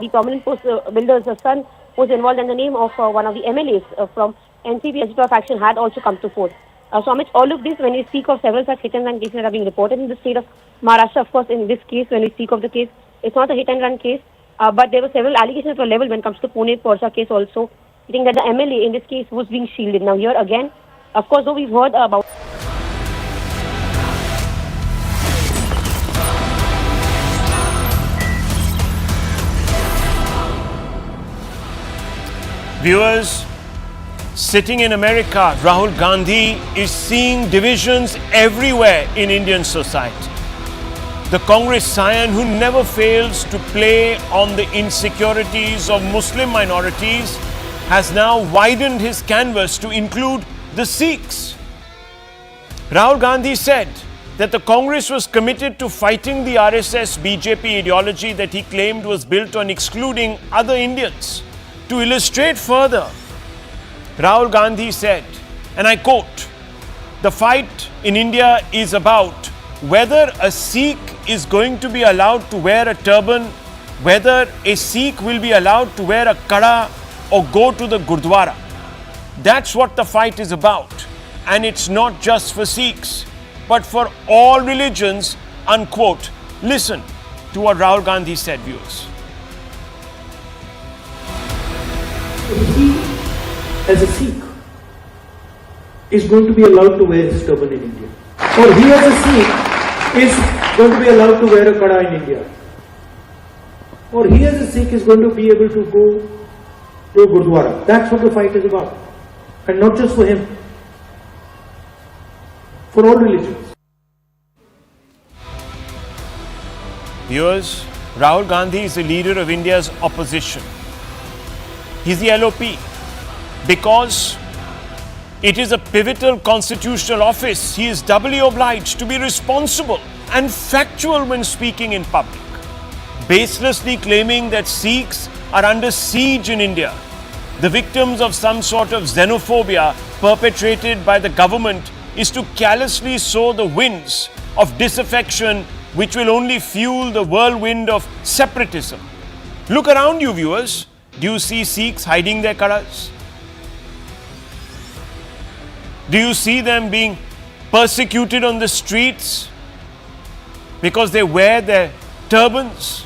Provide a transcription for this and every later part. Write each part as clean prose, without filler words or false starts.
the prominent post builder's son who was involved in the name of one of the MLAs from NCP Agitprop faction had also come to fore. So amidst all of this, when we speak of several such hit and run cases that are being reported in the state of Maharashtra, of course, in this case, when we speak of the case, it's not a hit and run case, but there were several allegations that were leveled when it comes to Pune Porsa case also, stating that the MLA in this case was being shielded. Now here again, of course, though we've heard about Viewers, sitting in America, Rahul Gandhi is seeing divisions everywhere in Indian society. The Congress scion who never fails to play on the insecurities of Muslim minorities has now widened his canvas to include the Sikhs. Rahul Gandhi said that the Congress was committed to fighting the RSS BJP ideology that he claimed was built on excluding other Indians. To illustrate further, Rahul Gandhi said, and I quote, "The fight in India is about whether a Sikh is going to be allowed to wear a turban, whether a Sikh will be allowed to wear a kada or go to the Gurdwara. That's what the fight is about. And it's not just for Sikhs, but for all religions," unquote. Listen to what Rahul Gandhi said, viewers. He, as a Sikh, is going to be allowed to wear his turban in India. Or he, as a Sikh, is going to be allowed to wear a kada in India. Or he, as a Sikh, is going to be able to go to a Gurdwara. That's what the fight is about. And not just for him, for all religions. Viewers, Rahul Gandhi is the leader of India's opposition. He's the LOP because it is a pivotal constitutional office. He is doubly obliged to be responsible and factual when speaking in public. Baselessly claiming that Sikhs are under siege in India, the victims of some sort of xenophobia perpetrated by the government, is to callously sow the winds of disaffection which will only fuel the whirlwind of separatism. Look around you, viewers. Do you see Sikhs hiding their kadas? Do you see them being persecuted on the streets because they wear their turbans?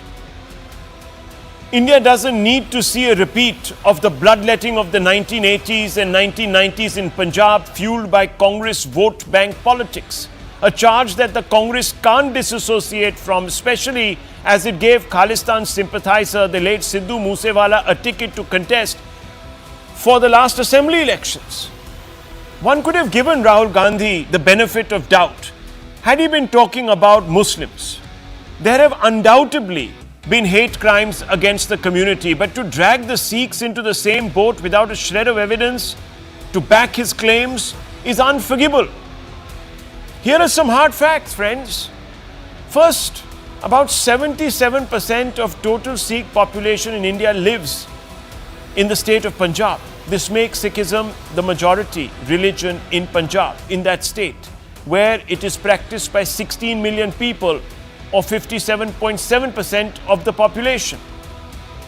India doesn't need to see a repeat of the bloodletting of the 1980s and 1990s in Punjab, fueled by Congress vote bank politics. A charge that the Congress can't disassociate from, especially as it gave Khalistan sympathizer, the late Sidhu Moosewala, a ticket to contest for the last assembly elections. One could have given Rahul Gandhi the benefit of doubt had he been talking about Muslims. There have undoubtedly been hate crimes against the community, but to drag the Sikhs into the same boat without a shred of evidence to back his claims is unforgivable. Here are some hard facts, friends. First, about 77% of total Sikh population in India lives in the state of Punjab. This makes Sikhism the majority religion in Punjab, in that state, where it is practiced by 16 million people, or 57.7% of the population.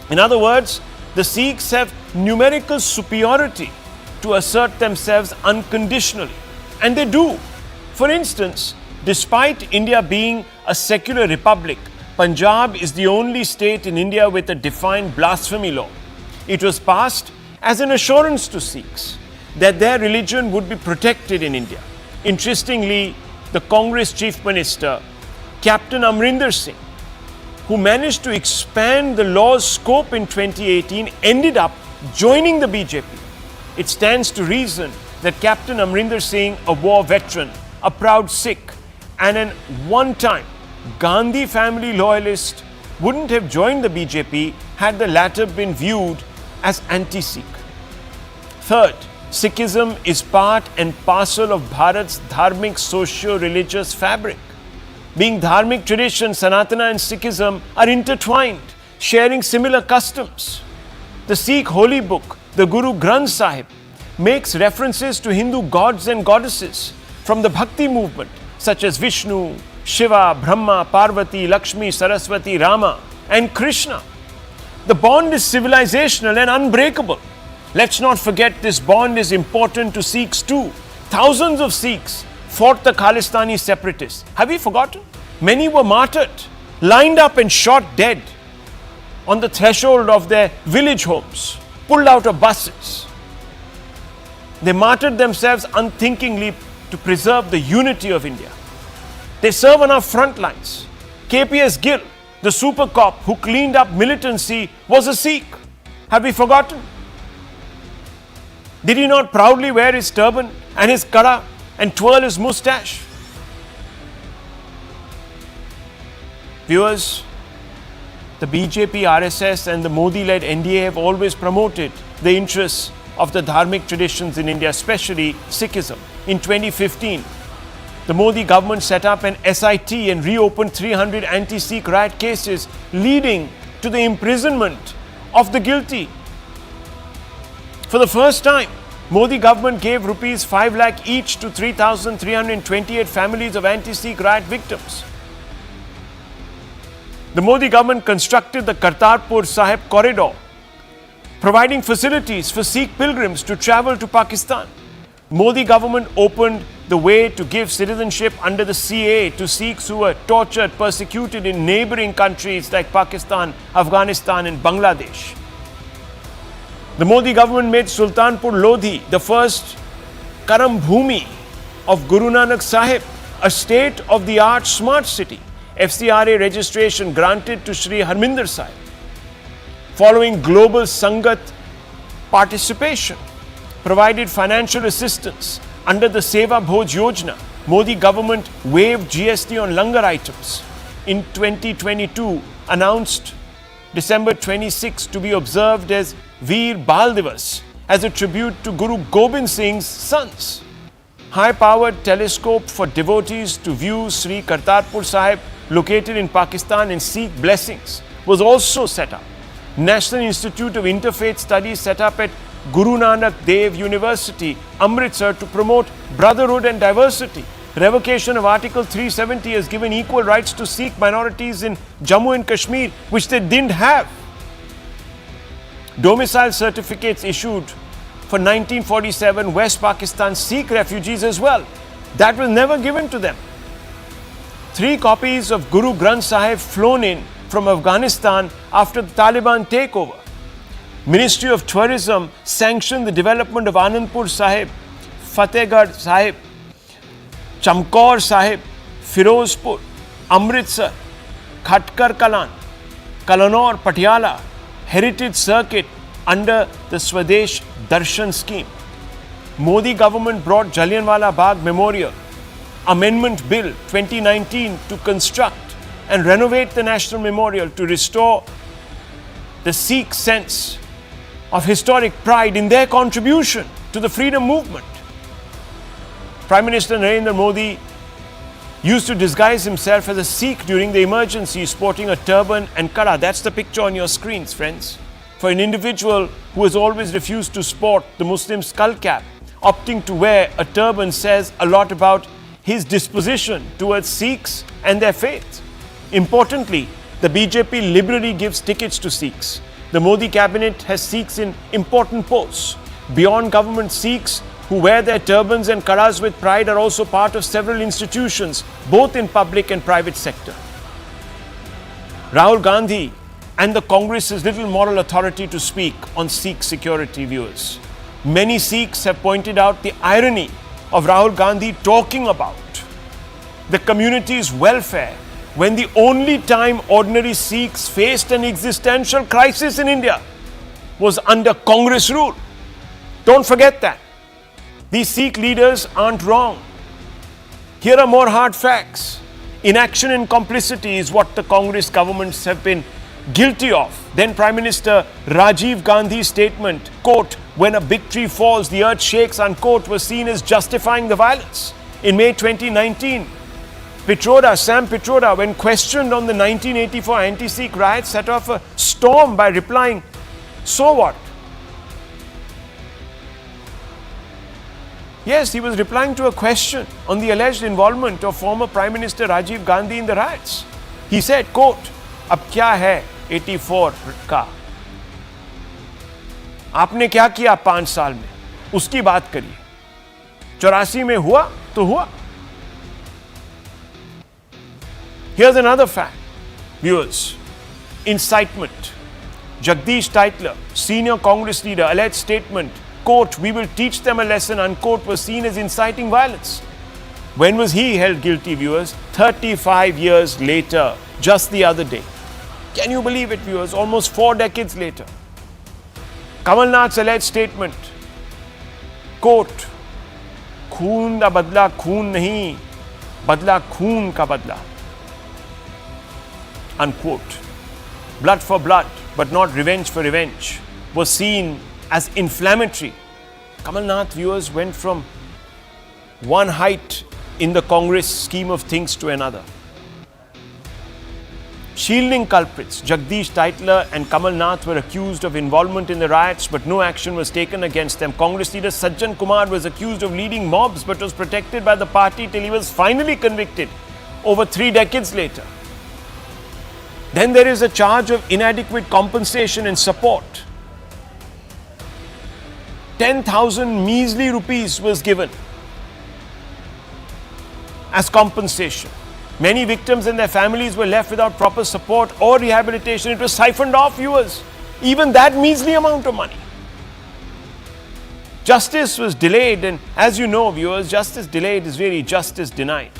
In other words, the Sikhs have numerical superiority to assert themselves unconditionally. And they do. For instance, despite India being a secular republic, Punjab is the only state in India with a defined blasphemy law. It was passed as an assurance to Sikhs that their religion would be protected in India. Interestingly, the Congress Chief Minister, Captain Amrinder Singh, who managed to expand the law's scope in 2018, ended up joining the BJP. It stands to reason that Captain Amrinder Singh, a war veteran, a proud Sikh, and an one-time Gandhi family loyalist, wouldn't have joined the BJP had the latter been viewed as anti-Sikh. Third, Sikhism is part and parcel of Bharat's dharmic socio-religious fabric. Being dharmic traditions, Sanatana and Sikhism are intertwined, sharing similar customs. The Sikh holy book, the Guru Granth Sahib, makes references to Hindu gods and goddesses from the Bhakti movement, such as Vishnu, Shiva, Brahma, Parvati, Lakshmi, Saraswati, Rama, and Krishna. The bond is civilizational and unbreakable. Let's not forget this bond is important to Sikhs too. Thousands of Sikhs fought the Khalistani separatists. Have we forgotten? Many were martyred, lined up and shot dead on the threshold of their village homes, pulled out of buses. They martyred themselves unthinkingly to preserve the unity of India. They serve on our front lines. KPS Gill, the super cop who cleaned up militancy, was a Sikh. Have we forgotten? Did he not proudly wear his turban and his kada and twirl his moustache? Viewers, the BJP, RSS and the Modi-led NDA have always promoted the interests of the dharmic traditions in India, especially Sikhism. In 2015, the Modi government set up an SIT and reopened 300 anti-Sikh riot cases, leading to the imprisonment of the guilty. For the first time, Modi government gave rupees 5 lakh each to 3,328 families of anti-Sikh riot victims. The Modi government constructed the Kartarpur Sahib corridor, providing facilities for Sikh pilgrims to travel to Pakistan. Modi government opened the way to give citizenship under the CAA to Sikhs who were tortured, persecuted in neighboring countries like Pakistan, Afghanistan and Bangladesh. The Modi government made Sultanpur Lodhi the first Karam Bhumi of Guru Nanak Sahib, a state-of-the-art smart city. FCRA registration granted to Sri Harminder Sahib. Following global Sangat participation, provided financial assistance under the Seva Bhoj Yojana. Modi government waived GST on langar items. In 2022, announced December 26 to be observed as Veer Bal Divas as a tribute to Guru Gobind Singh's sons. High-powered telescope for devotees to view Sri Kartarpur Sahib, located in Pakistan, and seek blessings was also set up. National Institute of Interfaith Studies set up at Guru Nanak Dev University, Amritsar, to promote brotherhood and diversity. Revocation of Article 370 has given equal rights to Sikh minorities in Jammu and Kashmir, which they didn't have. Domicile certificates issued for 1947 West Pakistan Sikh refugees as well. That was never given to them. 3 copies of Guru Granth Sahib flown in from Afghanistan after the Taliban takeover. Ministry of Tourism sanctioned the development of Anandpur Sahib, Fatehgarh Sahib, Chamkaur Sahib, Firozpur, Amritsar, Khatkar Kalan, Kalanor, Patiala Heritage Circuit under the Swadesh Darshan scheme. Modi government brought Jallianwala Bagh Memorial Amendment Bill 2019 to construct and renovate the National Memorial to restore the Sikh sense of historic pride in their contribution to the freedom movement. Prime Minister Narendra Modi used to disguise himself as a Sikh during the emergency, sporting a turban and kada. That's the picture on your screens, friends. For an individual who has always refused to sport the Muslim skull cap, opting to wear a turban says a lot about his disposition towards Sikhs and their faith. Importantly, the BJP liberally gives tickets to Sikhs. The Modi cabinet has Sikhs in important posts. Beyond government, Sikhs who wear their turbans and kadas with pride are also part of several institutions, both in public and private sector. Rahul Gandhi and the Congress has little moral authority to speak on Sikh security, viewers. Many Sikhs have pointed out the irony of Rahul Gandhi talking about the community's welfare when the only time ordinary Sikhs faced an existential crisis in India was under Congress rule. Don't forget that. These Sikh leaders aren't wrong. Here are more hard facts. Inaction and complicity is what the Congress governments have been guilty of. Then Prime Minister Rajiv Gandhi's statement, quote, "When a big tree falls, the earth shakes," unquote, was seen as justifying the violence. In May 2019, Sam Pitroda, when questioned on the 1984 anti-Sikh riots, set off a storm by replying, "So what?" Yes, he was replying to a question on the alleged involvement of former Prime Minister Rajiv Gandhi in the riots. He said, quote, "Ab kya hai 84 ka?" आपने क्या किया 5 साल में, उसकी बात करिए। 84 में हुआ तो हुआ। Here's another fact, viewers. Incitement. Jagdish Titler, senior Congress leader, alleged statement, quote, "We will teach them a lesson," unquote, was seen as inciting violence. When was he held guilty, viewers? 35 years later, just the other day. Can you believe it, viewers? Almost 4 decades later. Kamal Nath's alleged statement, quote, "Khoon da badla khoon nahi, badla khoon ka badla," unquote. Blood for blood, but not revenge for revenge, was seen as inflammatory. Kamal Nath, viewers, went from one height in the Congress scheme of things to another. Shielding culprits, Jagdish Titler and Kamal Nath were accused of involvement in the riots, but no action was taken against them. Congress leader Sajjan Kumar was accused of leading mobs, but was protected by the party till he was finally convicted over 3 decades later. Then there is a charge of inadequate compensation and support. 10,000 measly rupees was given as compensation. Many victims and their families were left without proper support or rehabilitation. It was siphoned off, viewers. Even that measly amount of money. Justice was delayed, and as you know, viewers, justice delayed is really justice denied.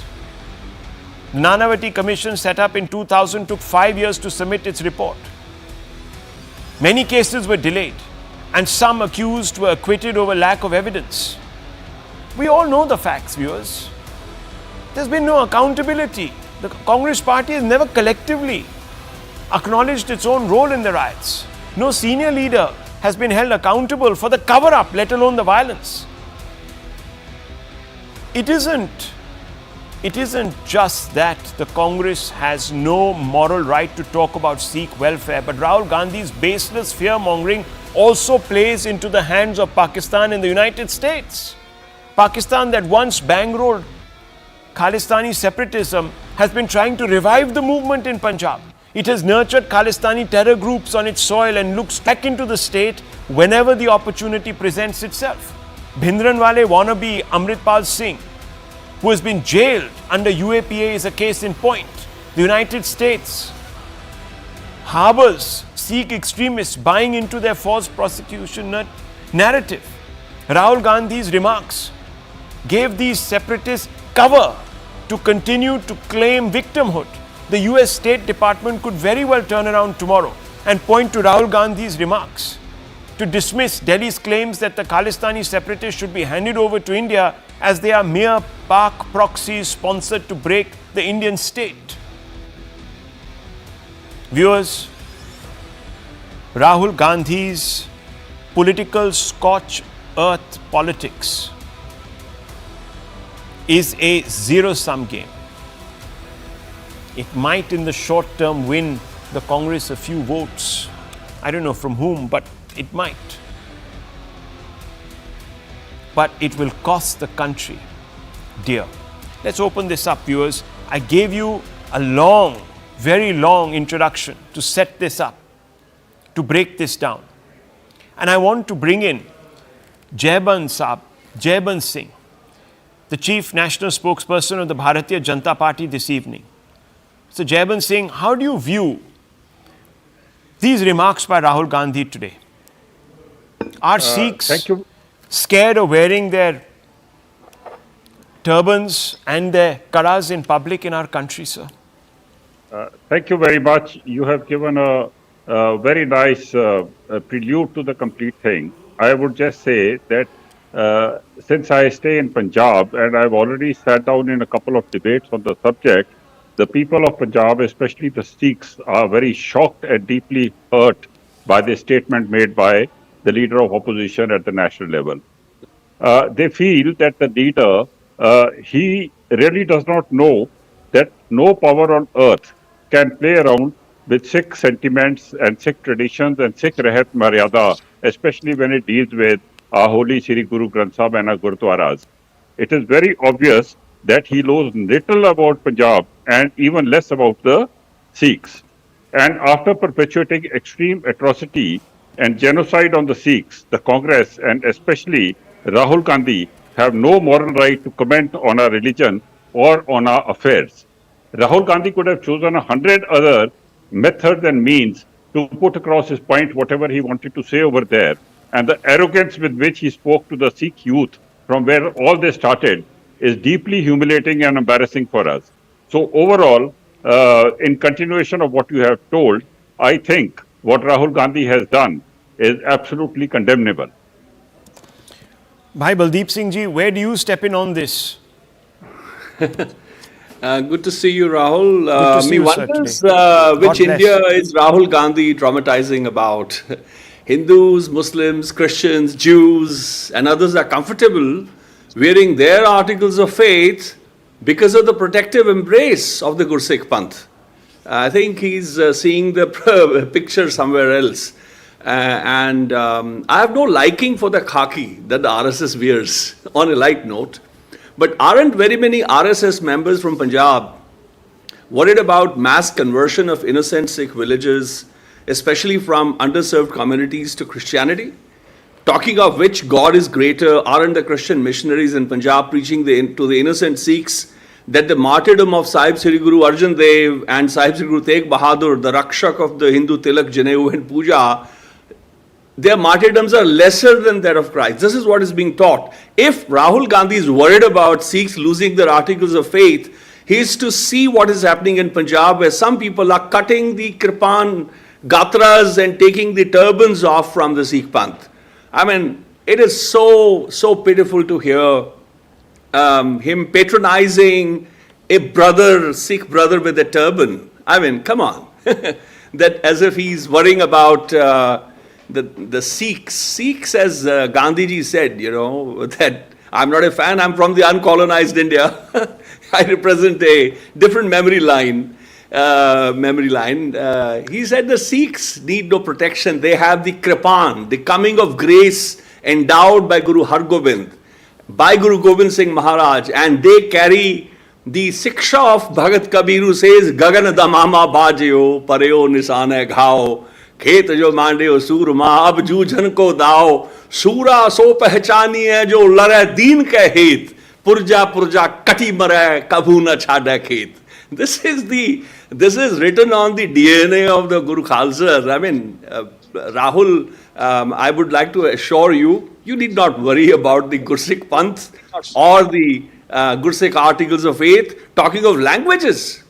The Nanavati Commission, set up in 2000, took 5 years to submit its report. Many cases were delayed, and some accused were acquitted over lack of evidence. We all know the facts, viewers. There's been no accountability. The Congress party has never collectively acknowledged its own role in the riots. No senior leader has been held accountable for the cover-up, let alone the violence. It isn't just that the Congress has no moral right to talk about Sikh welfare, but Rahul Gandhi's baseless fear-mongering also plays into the hands of Pakistan and the United States. Pakistan, that once bankrolled Khalistani separatism, has been trying to revive the movement in Punjab. It has nurtured Khalistani terror groups on its soil and looks back into the state whenever the opportunity presents itself. Bhindranwale wannabe Amritpal Singh, who has been jailed under UAPA, is a case in point. The United States harbors Sikh extremists buying into their false prosecution narrative. Rahul Gandhi's remarks gave these separatists cover to continue to claim victimhood. The US State Department could very well turn around tomorrow and point to Rahul Gandhi's remarks to dismiss Delhi's claims that the Khalistani separatists should be handed over to India as they are mere Pak proxies sponsored to break the Indian state. Viewers, Rahul Gandhi's political scorched earth politics is a zero-sum game. It might in the short term win the Congress a few votes. I don't know from whom, but it might. But it will cost the country dear. Let's open this up, viewers. I gave you a long, very long introduction to set this up, to break this down. And I want to bring in Jaiban Singh, the Chief National Spokesperson of the Bharatiya Janata Party this evening. So Jaiban Singh, how do you view these remarks by Rahul Gandhi today? Are Sikhs scared of wearing their turbans and their karas in public in our country, sir? Thank you very much. You have given a very nice prelude to the complete thing. I would just say that since I stay in Punjab and I've already sat down in a couple of debates on the subject, the people of Punjab, especially the Sikhs, are very shocked and deeply hurt by the statement made by the leader of opposition at the national level. They feel that the leader, he really does not know that no power on earth can play around with Sikh sentiments and Sikh traditions and Sikh Rahat Maryada, especially when it deals with our holy Sri Guru Granth Sahib and our Gurudwaras. It is very obvious that he knows little about Punjab and even less about the Sikhs. And after perpetuating extreme atrocity and genocide on the Sikhs, the Congress and especially Rahul Gandhi have no moral right to comment on our religion or on our affairs. Rahul Gandhi could have chosen 100 other methods and means to put across his point, whatever he wanted to say over there. And the arrogance with which he spoke to the Sikh youth from where all this started is deeply humiliating and embarrassing for us. So overall, in continuation of what you have told, I think what Rahul Gandhi has done is absolutely condemnable. Bhai Baldeep Singh ji, where do you step in on this? Good to see you, Rahul. Good to see Me you, wonders certainly. which God bless. India is Rahul Gandhi traumatizing about. Hindus, Muslims, Christians, Jews, and others are comfortable wearing their articles of faith because of the protective embrace of the Gursikh Panth. I think he's seeing the picture somewhere else. I have no liking for the khaki that the RSS wears, on a light note. But aren't very many RSS members from Punjab worried about mass conversion of innocent Sikh villages, especially from underserved communities to Christianity? Talking of which God is greater, aren't the Christian missionaries in Punjab preaching to the innocent Sikhs that the martyrdom of Sahib Sri Guru Arjan Dev and Sahib Sri Guru Tegh Bahadur, the Rakshak of the Hindu Tilak, Janeu and Puja, their martyrdoms are lesser than that of Christ. This is what is being taught. If Rahul Gandhi is worried about Sikhs losing their articles of faith, he is to see what is happening in Punjab, where some people are cutting the kirpan gatras and taking the turbans off from the Sikh Panth. I mean, it is so pitiful to hear him patronizing a brother, Sikh brother with a turban. I mean, come on. That as if he's worrying about the Sikhs. Sikhs, as Gandhiji said, that I'm not a fan, I'm from the uncolonized India. I represent a different memory line. He said the Sikhs need no protection. They have the Kripan, the coming of grace endowed by Guru Har Gobind, by Guru Gobind Singh Maharaj, and they carry the Siksha of Bhagat Kabir, who says, Gagan damama bajyo, pareo nisane ghao, खेत जो मांडे हो सूरमा अब जूझन को दाओ सूरा सो पहचानी है जो लड़े दीन के हित पुरजा पुरजा कटी मरे कभू न छाड़े खेत. This is written on the DNA of the Guru Khalsa. I mean, Rahul, I would like to assure you, you need not worry about the Gursikh Panth or the Gursikh articles of faith. Talking of languages,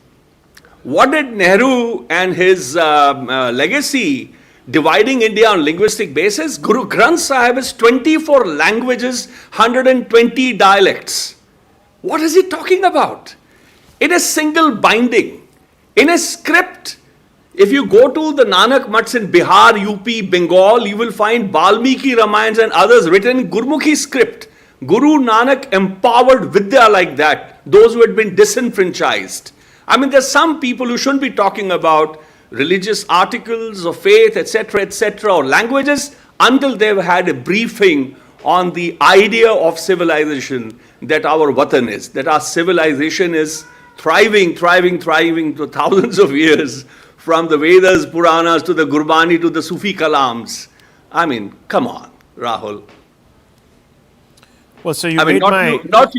what did Nehru and his legacy dividing India on linguistic basis? Guru Granth Sahib is 24 languages, 120 dialects. What is he talking about? In a single binding, in a script. If you go to the Nanak Mats in Bihar, UP, Bengal, you will find Balmiki Ramayans and others written in Gurmukhi script. Guru Nanak empowered Vidya like that, those who had been disenfranchised. I mean, there's some people who shouldn't be talking about religious articles of faith, etc., or languages until they've had a briefing on the idea of civilization that our Watan is, that our civilization is thriving to thousands of years, from the Vedas, Puranas, to the Gurbani, to the Sufi Kalams. I mean, come on, Rahul. Well, so you I mean, made not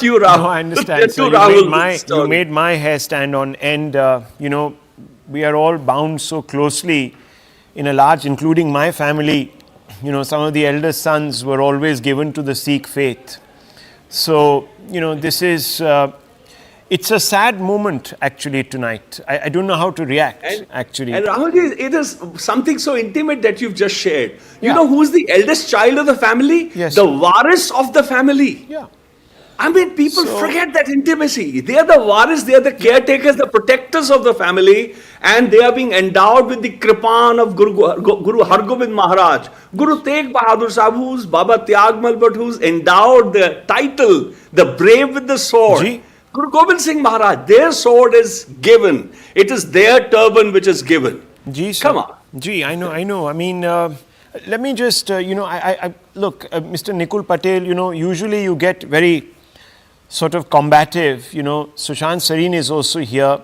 you, Rahul. No, I understand. So you made my hair stand on end. We are all bound so closely in a large, including my family. Some of the eldest sons were always given to the Sikh faith. So, this is, it's a sad moment actually tonight. I don't know how to react actually. And Rahul, it is something so intimate that you've just shared. You know who's the eldest child of the family? Yes. The waris of the family. Yeah. I mean, people forget that intimacy. They are the waris, they are the caretakers, the protectors of the family, and they are being endowed with the kripan of Guru Har Gobind Maharaj. Guru Tegh Bahadur Sahib, who's Baba Tyagmal, but who's endowed the title, the brave with the sword. Ji. Guru Gobind Singh Maharaj, their sword is given. It is their turban which is given. Ji, sir. Come on. Ji, I know. I mean, let me just, I look, Mr. Nikul Patel, usually you get very sort of combative. Sushant Sareen is also here.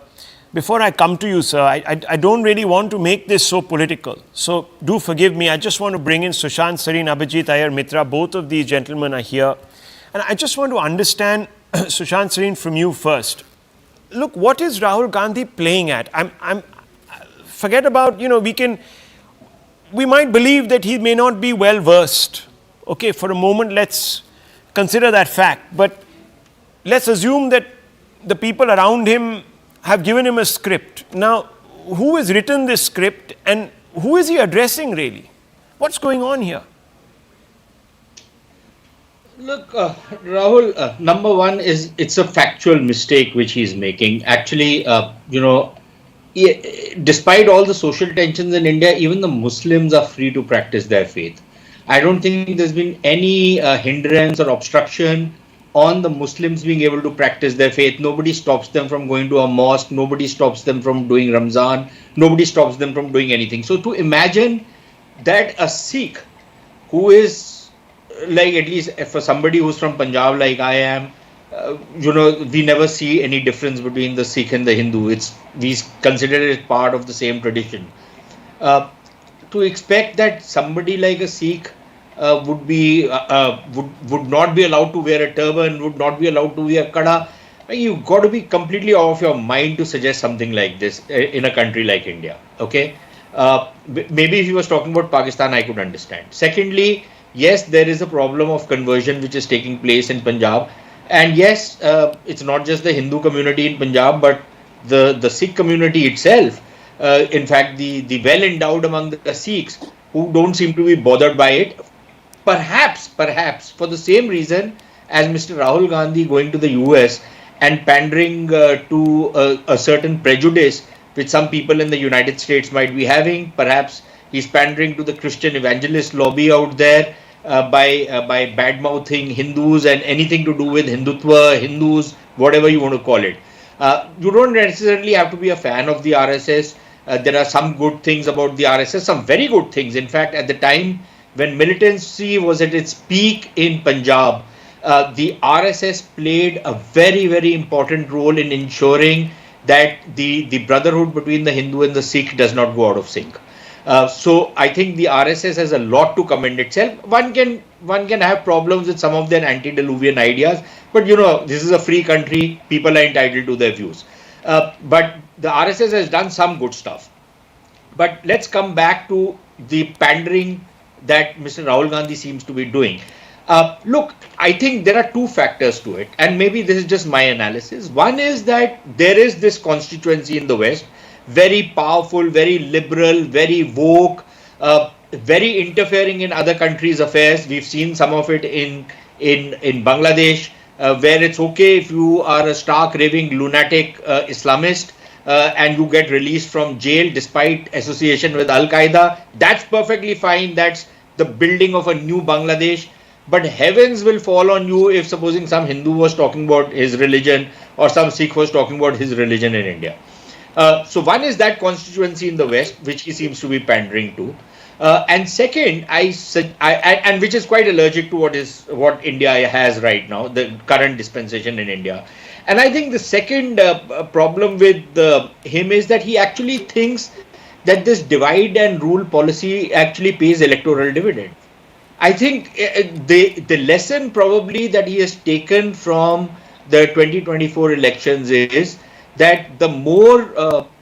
Before I come to you, sir, I don't really want to make this so political. So do forgive me. I just want to bring in Sushant Sareen, Abhijit Iyer Mitra. Both of these gentlemen are here. And I just want to understand, Sushant Sareen, from you first. Look, what is Rahul Gandhi playing at? Forget about, we might believe that he may not be well versed. Okay, for a moment, let's consider that fact. But let's assume that the people around him have given him a script. Now, who has written this script and who is he addressing really? What's going on here? Look, Rahul, number one is it's a factual mistake which he's making. Actually, despite all the social tensions in India, even the Muslims are free to practice their faith. I don't think there's been any hindrance or obstruction on the Muslims being able to practice their faith. Nobody stops them from going to a mosque. Nobody stops them from doing Ramzan. Nobody stops them from doing anything. So to imagine that a Sikh who is like, at least for somebody who's from Punjab like I am, we never see any difference between the Sikh and the Hindu. We consider it part of the same tradition. To expect that somebody like a Sikh would not be allowed to wear a turban, would not be allowed to wear kada, you've got to be completely off your mind to suggest something like this in a country like India. Okay, maybe if he was talking about Pakistan, I could understand. Secondly, yes, there is a problem of conversion which is taking place in Punjab. And yes, it's not just the Hindu community in Punjab, but the Sikh community itself. In fact, the well-endowed among the Sikhs who don't seem to be bothered by it. Perhaps for the same reason as Mr. Rahul Gandhi going to the US and pandering to a certain prejudice which some people in the United States might be having. Perhaps he's pandering to the Christian evangelist lobby out there by bad-mouthing Hindus and anything to do with Hindutva, Hindus, whatever you want to call it. You don't necessarily have to be a fan of the RSS. There are some good things about the RSS, some very good things. In fact, at the time when militancy was at its peak in Punjab, the RSS played a very, very important role in ensuring that the brotherhood between the Hindu and the Sikh does not go out of sync. So I think the RSS has a lot to commend itself. One can have problems with some of their antediluvian ideas, but this is a free country. People are entitled to their views. But the RSS has done some good stuff. But let's come back to the pandering that Mr. Rahul Gandhi seems to be doing. Look, I think there are two factors to it, and maybe this is just my analysis. One is that there is this constituency in the West, very powerful, very liberal, very woke, very interfering in other countries' affairs. We've seen some of it in Bangladesh, where it's okay if you are a stark, raving, lunatic Islamist and you get released from jail despite association with Al-Qaeda. That's perfectly fine. That's the building of a new Bangladesh. But heavens will fall on you if supposing some Hindu was talking about his religion or some Sikh was talking about his religion in India. So one is that constituency in the West, which he seems to be pandering to. And second, and which is quite allergic to what India has right now, the current dispensation in India. And I think the second problem with him is that he actually thinks that this divide and rule policy actually pays electoral dividend. I think the lesson probably that he has taken from the 2024 elections is that the more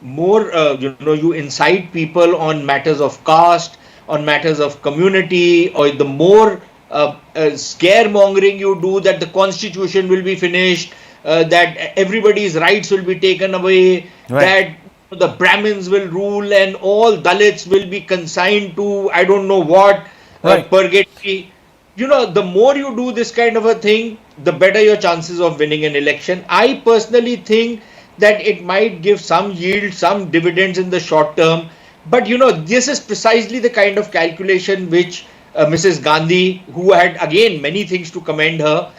you incite people on matters of caste, on matters of community, or the more scaremongering you do that the constitution will be finished, that everybody's rights will be taken away, right, that the Brahmins will rule and all Dalits will be consigned to I don't know what, right, purgatory. The more you do this kind of a thing, the better your chances of winning an election. I personally think that it might give some yield, some dividends in the short term. But this is precisely the kind of calculation which Mrs. Gandhi, who had again many things to commend her,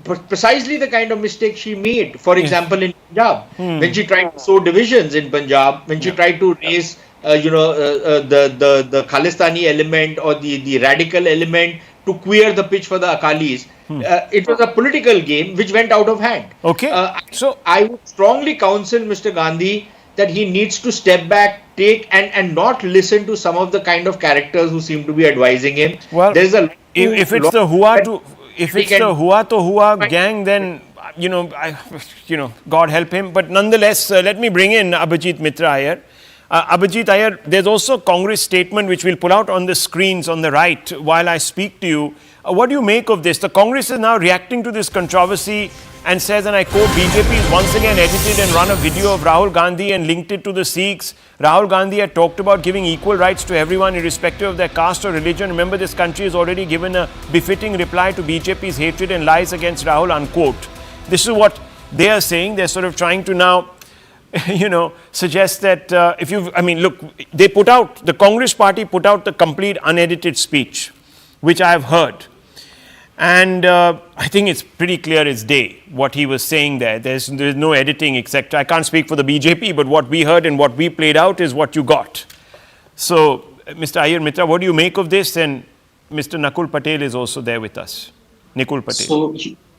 precisely the kind of mistake she made. For example, in Punjab, when she tried to sow divisions in Punjab, when she tried to raise, the Khalistani element or the radical element to queer the pitch for the Akalis. It was a political game which went out of hand. Okay. So I would strongly counsel Mr. Gandhi that he needs to step back, take and not listen to some of the kind of characters who seem to be advising him. well, There is a if it's the Hua to Hua gang, then God help him. But nonetheless, let me bring in Abhijit Mitra here. Abhijit Iyer, there's also a Congress statement which we'll pull out on the screens on the right while I speak to you. What do you make of this? The Congress is now reacting to this controversy and says, and I quote, BJP is once again edited and run a video of Rahul Gandhi and linked it to the Sikhs. Rahul Gandhi had talked about giving equal rights to everyone irrespective of their caste or religion. Remember, this country has already given a befitting reply to BJP's hatred and lies against Rahul, unquote. This is what they are saying. They're sort of trying to now suggest that look, the Congress party put out the complete unedited speech, which I have heard. And I think it's pretty clear as day what he was saying there. There's no editing, except I can't speak for the BJP, but what we heard and what we played out is what you got. So, Mr. Iyer Mitra, what do you make of this? And Mr. Nakul Patel is also there with us. Nikul Patel.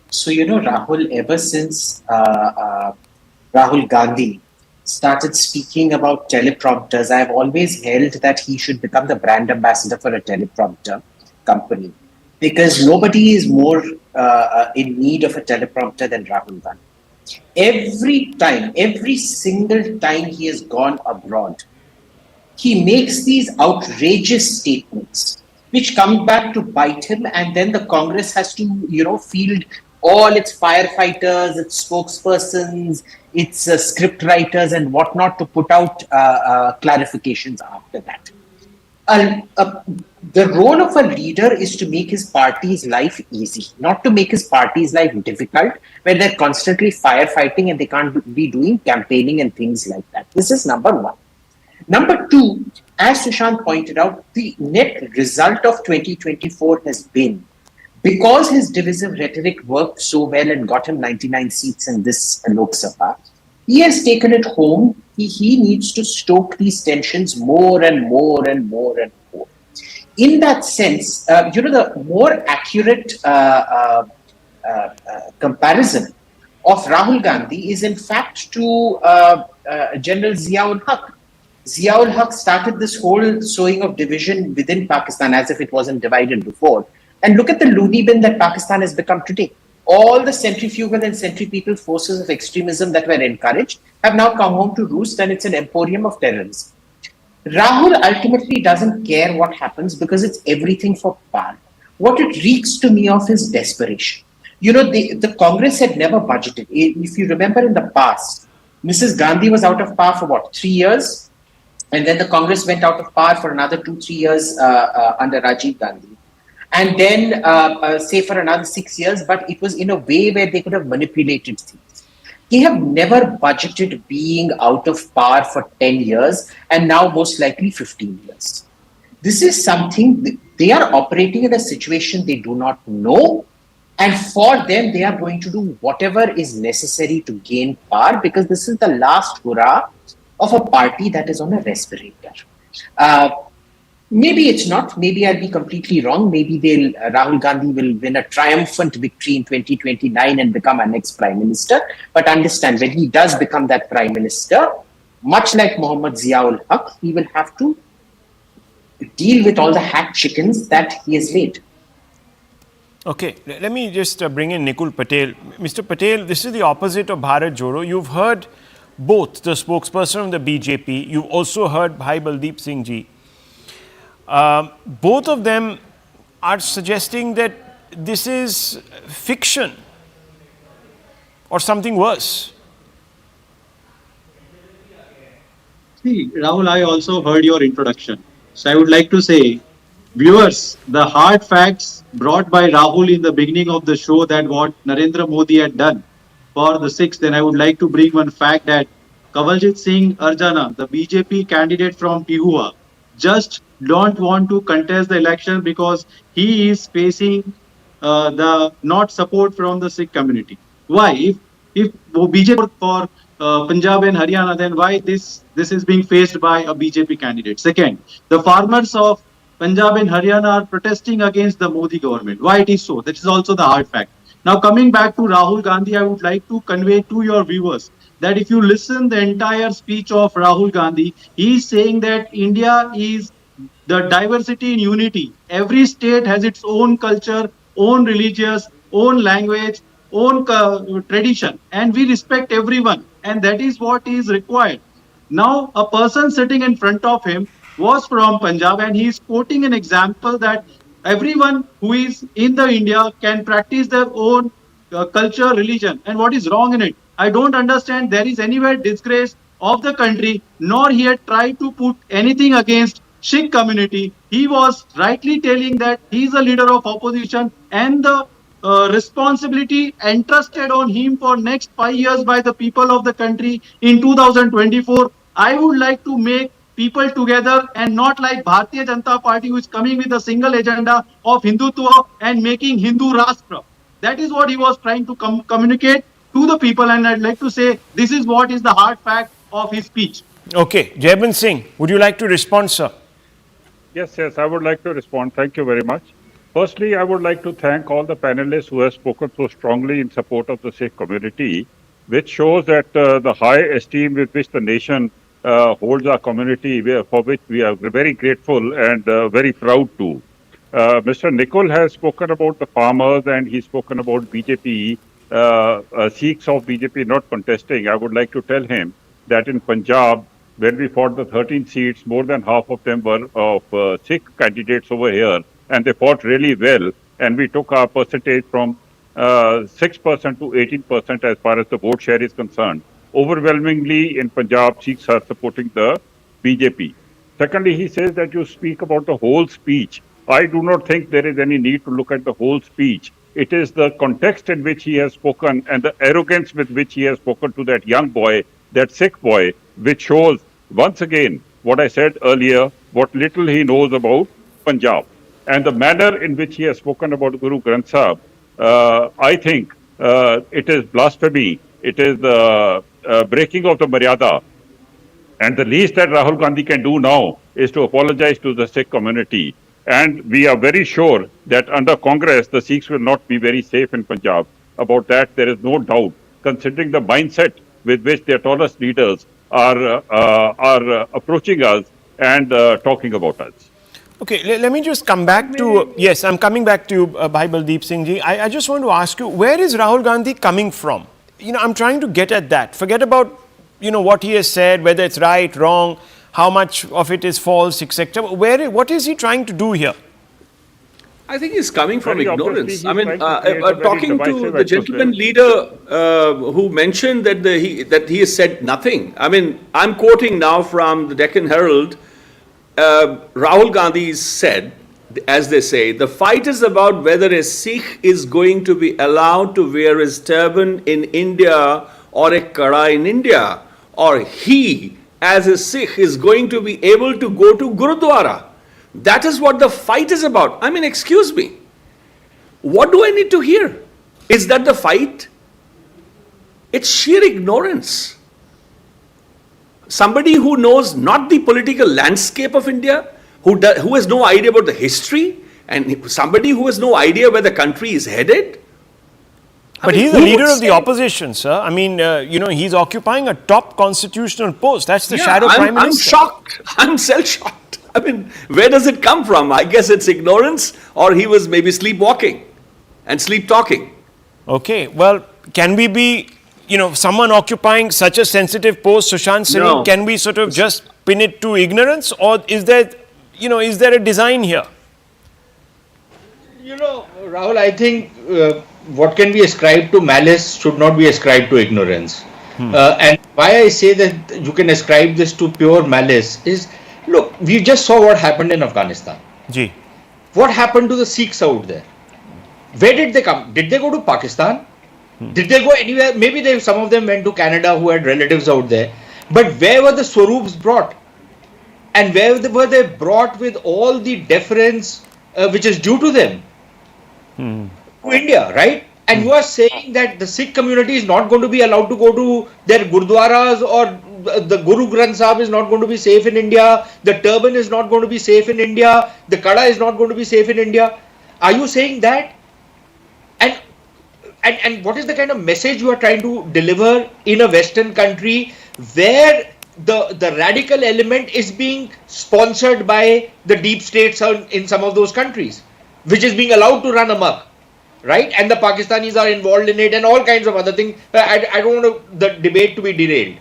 So Rahul, ever since Rahul Gandhi started speaking about teleprompters, I've always held that he should become the brand ambassador for a teleprompter company, because nobody is more in need of a teleprompter than Rahul Gandhi. Every single time he has gone abroad, he makes these outrageous statements which come back to bite him, and then the Congress has to, field all its firefighters, its spokespersons, its script writers and whatnot to put out clarifications after that. The role of a leader is to make his party's life easy, not to make his party's life difficult, where they're constantly firefighting and they can't be doing campaigning and things like that. This is number one. Number two, as Sushant pointed out, the net result of 2024 has been, because his divisive rhetoric worked so well and got him 99 seats in this Lok Sabha, he has taken it home. He needs to stoke these tensions more and more and more and more. In that sense, the more accurate comparison of Rahul Gandhi is in fact to General Zia-ul Haq. Zia-ul Haq started this whole sowing of division within Pakistan as if it wasn't divided before. And look at the loony bin that Pakistan has become today. All the centrifugal and centripetal forces of extremism that were encouraged have now come home to roost, and it's an emporium of terrorism. Rahul ultimately doesn't care what happens because it's everything for power. What it reeks to me of is desperation. The Congress had never budgeted. If you remember in the past, Mrs. Gandhi was out of power for 3 years? And then the Congress went out of power for another 2-3 years under Rajiv Gandhi. And then, say for another 6 years, but it was in a way where they could have manipulated things. They have never budgeted being out of power for 10 years and now most likely 15 years. This is something, they are operating in a situation they do not know. And for them, they are going to do whatever is necessary to gain power, because this is the last hurrah of a party that is on a respirator. Maybe it's not. Maybe I'll be completely wrong. Maybe Rahul Gandhi will win a triumphant victory in 2029 and become our next prime minister. But understand, when he does become that prime minister, much like Mohammad Zia-ul Haq, he will have to deal with all the hacked chickens that he has laid. Okay, let me just bring in Nikul Patel. Mr. Patel, this is the opposite of Bharat Joro. You've heard both the spokesperson of the BJP. You've also heard Bhai Baldeep Singh ji. Both of them are suggesting that this is fiction or something worse. See, Rahul, I also heard your introduction. So I would like to say, viewers, the hard facts brought by Rahul in the beginning of the show, that what Narendra Modi had done for the Sikhs, then I would like to bring one fact that Kawaljit Singh Arjana, the BJP candidate from Pihua, just don't want to contest the election because he is facing the not support from the Sikh community. Why? If BJP for Punjab and Haryana, then why this is being faced by a BJP candidate? Second, the farmers of Punjab and Haryana are protesting against the Modi government. Why it is so? That is also the hard fact. Now, coming back to Rahul Gandhi, I would like to convey to your viewers that if you listen the entire speech of Rahul Gandhi, he is saying that India is the diversity in unity. Every state has its own culture, own religious, own language, own tradition, and we respect everyone. And that is what is required. Now, a person sitting in front of him was from Punjab, and he is quoting an example that everyone who is in the India can practice their own culture, religion, and what is wrong in it. I don't understand there is anywhere disgrace of the country, nor he had tried to put anything against Sikh community. He was rightly telling that he is a leader of opposition, and the responsibility entrusted on him for next 5 years by the people of the country in 2024. I would like to make people together and not like Bharatiya Janata Party, who is coming with a single agenda of Hindutva and making Hindu Rashtra. That is what he was trying to communicate to the people, and I'd like to say this is what is the hard fact of his speech. Okay, Jaybant Singh, would you like to respond, sir? Yes, I would like to respond. Thank you very much. Firstly, I would like to thank all the panelists who have spoken so strongly in support of the Sikh community, which shows that the high esteem with which the nation holds our community, for which we are very grateful and very proud to. Mr. Nikol has spoken about the farmers, and he's spoken about BJP, Sikhs of BJP not contesting. I would like to tell him that in Punjab, when we fought the 13 seats, more than half of them were of Sikh candidates over here, and they fought really well. And we took our percentage from 6% to 18% as far as the vote share is concerned. Overwhelmingly in Punjab, Sikhs are supporting the BJP. Secondly, he says that you speak about the whole speech. I do not think there is any need to look at the whole speech. It is the context in which he has spoken and the arrogance with which he has spoken to that young boy, that Sikh boy, which shows once again what I said earlier, what little he knows about Punjab. And the manner in which he has spoken about Guru Granth Sahib, I think it is blasphemy. It is the breaking of the Maryada. And the least that Rahul Gandhi can do now is to apologize to the Sikh community. And we are very sure that under Congress, the Sikhs will not be very safe in Punjab. About that, there is no doubt, considering the mindset with which their tallest leaders are approaching us and talking about us. Okay, let me just come back to, yes, I'm coming back to you, Bhai Baldeep Singh ji. I just want to ask you, where is Rahul Gandhi coming from? I'm trying to get at that. Forget about, what he has said, whether it's right, wrong, how much of it is false, etc. What is he trying to do here? I think he's coming from Very ignorance. obviously, I mean, he's trying to create a very talking to divisive the gentleman atmosphere. leader who mentioned that he has said nothing. I mean, I'm quoting now from the Deccan Herald. Rahul Gandhi said, as they say, the fight is about whether a Sikh is going to be allowed to wear his turban in India or a kada in India, or he, as a Sikh, is going to be able to go to Gurudwara. That is what the fight is about. I mean, excuse me. What do I need to hear? Is that the fight? It's sheer ignorance. Somebody who knows not the political landscape of India, who has no idea about the history, and somebody who has no idea where the country is headed. But he's the leader of the opposition, sir. I mean, he's occupying a top constitutional post. That's the shadow prime minister. I'm shocked. I'm self-shocked. I mean, where does it come from? I guess it's ignorance, or he was maybe sleepwalking and sleep talking. Okay, well, can we be, someone occupying such a sensitive post, Sushant Singh, No. can we sort of just pin it to ignorance, or is there a design here? Rahul, I think what can be ascribed to malice should not be ascribed to ignorance. And why I say that you can ascribe this to pure malice is, look, we just saw what happened in Afghanistan. Ji. What happened to the Sikhs out there? Where did they come? Did they go to Pakistan? Did they go anywhere? Maybe some of them went to Canada who had relatives out there. But where were the Swarups brought? And where were they brought with all the deference which is due to them? To India, right? And you are saying that the Sikh community is not going to be allowed to go to their gurdwaras or the Guru Granth Sahib is not going to be safe in India, the turban is not going to be safe in India, the kada is not going to be safe in India. Are you saying that? And what is the kind of message you are trying to deliver in a Western country where the radical element is being sponsored by the deep states in some of those countries, which is being allowed to run amok, right? And the Pakistanis are involved in it and all kinds of other things. I don't want the debate to be derailed.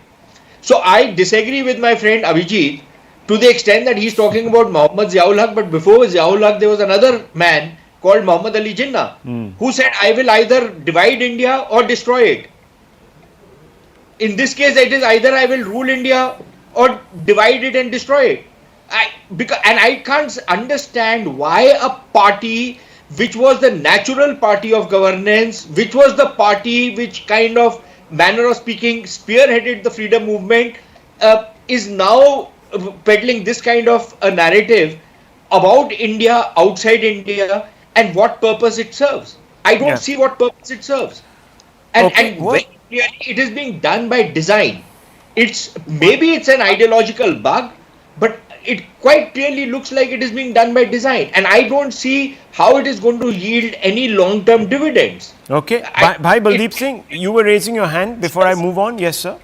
So I disagree with my friend Abhijit to the extent that he's talking about Muhammad Ziaul Haq, but before Ziaul Haq there was another man called Muhammad Ali Jinnah, who said, I will either divide India or destroy it. In this case, it is either I will rule India or divide it and destroy it. I can't understand why a party which was the natural party of governance, which was the party which kind of, manner of speaking, spearheaded the freedom movement, is now peddling this kind of a narrative about India, outside India, and what purpose it serves. I don't see what purpose it serves. And very clearly it is being done by design. Maybe it's an ideological bug, but it quite clearly looks like it is being done by design. And I don't see how it is going to yield any long-term dividends. Okay. Bhai Baldeep Singh, you were raising your hand before I move on. Yes, sir.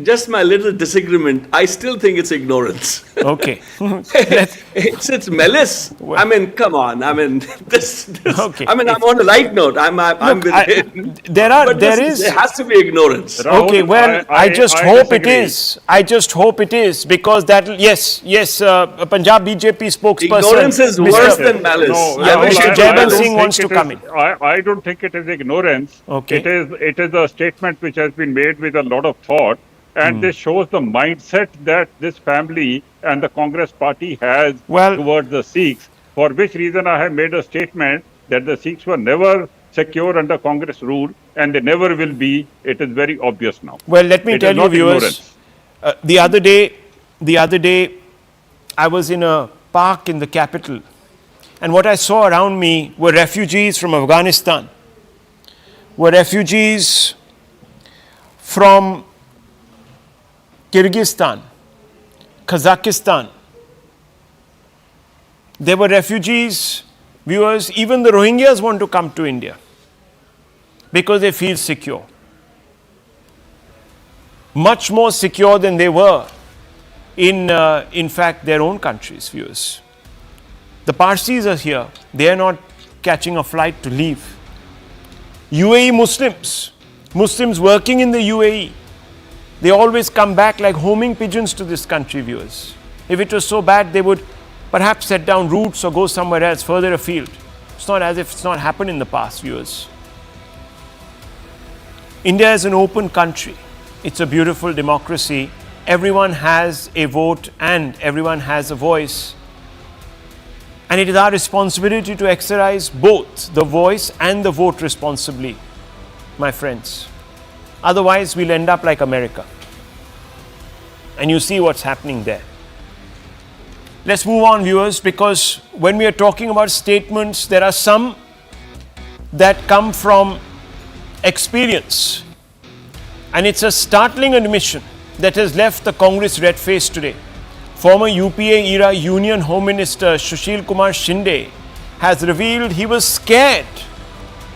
Just my little disagreement. I still think it's ignorance. Okay. it's malice. Well, I mean, come on. I mean, this okay. I mean, I'm on a light note. I'm with it. There has to be ignorance. Rahul, okay, well, I just hope it is. I just hope it is, because that, yes, Punjab BJP spokesperson. Ignorance is worse than malice. No, Yeah, Rahul, Mr. I Jaimal don't Singh think wants to it come is- in. I don't think it is ignorance. Okay. It is a statement which has been made with a lot of thought, and this shows the mindset that this family and the Congress party has towards the Sikhs, for which reason I have made a statement that the Sikhs were never secure under Congress rule, and they never will be. It is very obvious now. Well, let me It tell is you, not viewers, ignorance. the other day, I was in a park in the capital, and what I saw around me were refugees from Afghanistan, were refugees from Kyrgyzstan, Kazakhstan. There were refugees, viewers, even the Rohingyas want to come to India because they feel secure. Much more secure than they were in fact, their own countries, viewers. The Parsis are here. They are not catching a flight to leave. UAE Muslims working in the UAE, they always come back like homing pigeons to this country, viewers. If it was so bad, they would perhaps set down roots or go somewhere else, further afield. It's not as if it's not happened in the past, viewers. India is an open country. It's a beautiful democracy. Everyone has a vote and everyone has a voice. And it is our responsibility to exercise both the voice and the vote responsibly, my friends. Otherwise, we'll end up like America. And you see what's happening there. Let's move on, viewers, because when we are talking about statements, there are some that come from experience. And it's a startling admission that has left the Congress red-faced today. Former UPA-era Union Home Minister Sushil Kumar Shinde has revealed he was scared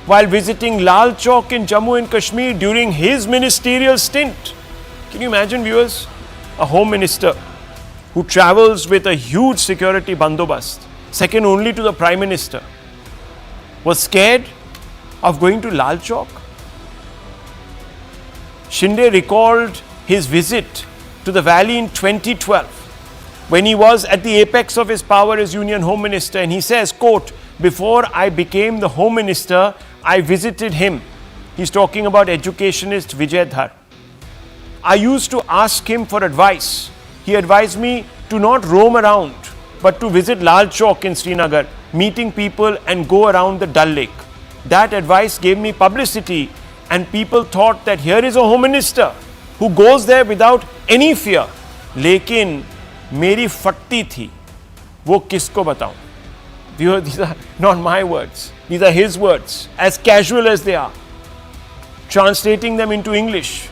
while visiting Lal Chowk in Jammu and Kashmir during his ministerial stint. Can you imagine, viewers? A home minister who travels with a huge security bandobast, second only to the Prime Minister, was scared of going to Lal Chowk. Shinde recalled his visit to the valley in 2012 when he was at the apex of his power as Union Home Minister, and he says, quote, "Before I became the Home Minister, I visited him." He's talking about educationist Vijay Dhar. "I used to ask him for advice. He advised me to not roam around, but to visit Lal Chowk in Srinagar, meeting people and go around the Dal Lake. That advice gave me publicity, and people thought that here is a Home Minister who goes there without any fear. Lekin मेरी फट्टी थी, वो किसको बताऊं?" These are not my words. These are his words, as casual as they are. Translating them into English,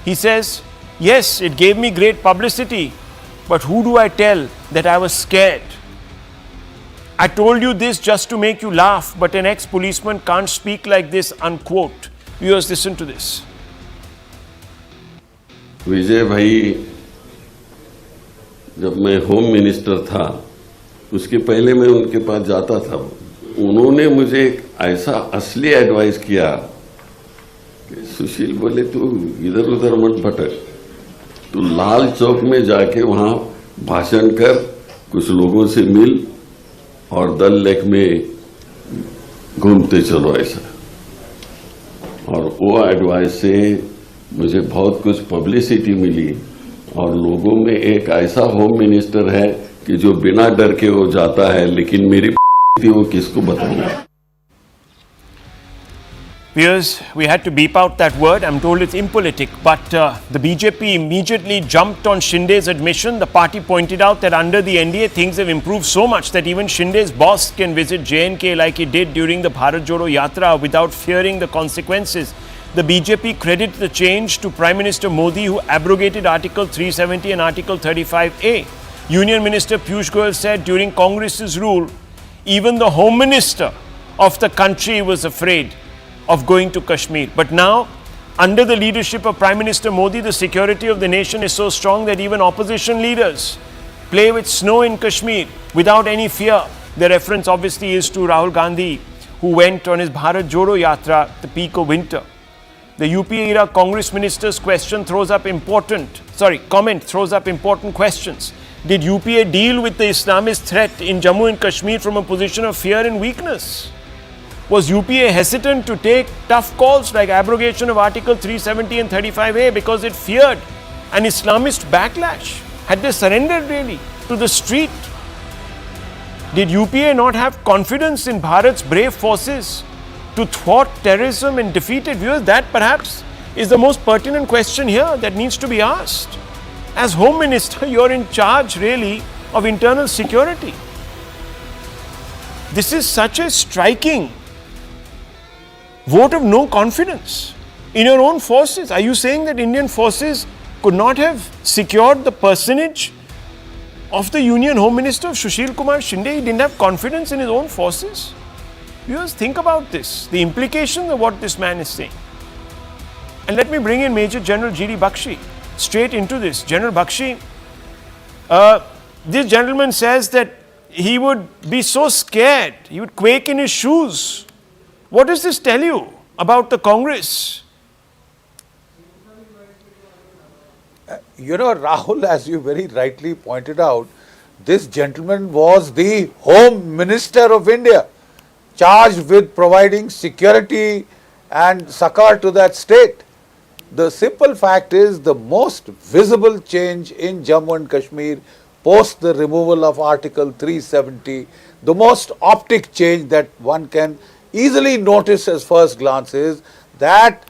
he says, Yes, it gave me great publicity, but who do I tell that I was scared? I told you this just to make you laugh, but an ex-policeman can't speak like this, unquote. Viewers, listen to this. विजय भाई, जब मैं home minister था, उसके पहले मैं उनके पास जाता था, उन्होंने मुझे एक ऐसा असली एडवाइस किया कि सुशील बोले, तू इधर उधर मत भटक, तू लाल चौक में जाके वहां भाषण कर, कुछ लोगों से मिल और दल लेक में घूमते चलो ऐसा। और वो एडवाइस से मुझे बहुत कुछ पब्लिसिटी मिली और लोगों में एक ऐसा होम मिनिस्टर है कि जो बिना डर के वो जाता है, लेकिन मेरी वो किसको बताऊंगा। Viewers, we had to beep out that word. I'm told it's impolitic, but the BJP immediately jumped on Shinde's admission. The party pointed out that under the NDA, things have improved so much that even Shinde's boss can visit J&K like he did during the Bharat Jodo Yatra without fearing the consequences. The BJP credits the change to Prime Minister Modi, who abrogated Article 370 and Article 35A. Union Minister Piyush Goyal said during Congress's rule, even the Home Minister of the country was afraid of going to Kashmir. But now, under the leadership of Prime Minister Modi, the security of the nation is so strong that even opposition leaders play with snow in Kashmir without any fear. The reference obviously is to Rahul Gandhi, who went on his Bharat Jodo Yatra at the peak of winter. The UPA era Congress minister's comment throws up important questions. Did UPA deal with the Islamist threat in Jammu and Kashmir from a position of fear and weakness? Was UPA hesitant to take tough calls like abrogation of Article 370 and 35A because it feared an Islamist backlash? Had they surrendered really to the street? Did UPA not have confidence in Bharat's brave forces to thwart terrorism and defeat it? Viewers, that perhaps is the most pertinent question here that needs to be asked. As Home Minister, you're in charge really of internal security. This is such a striking vote of no confidence in your own forces. Are you saying that Indian forces could not have secured the personage of the Union Home Minister Sushil Kumar Shinde? He didn't have confidence in his own forces? Viewers, think about this, the implications of what this man is saying. And let me bring in Major General G.D. Bakshi straight into this. General Bakshi, this gentleman says that he would be so scared, he would quake in his shoes. What does this tell you about the Congress? You know, Rahul, as you very rightly pointed out, this gentleman was the Home Minister of India, charged with providing security and succor to that state. The simple fact is the most visible change in Jammu and Kashmir post the removal of Article 370, the most optic change that one can easily notice as first glance is that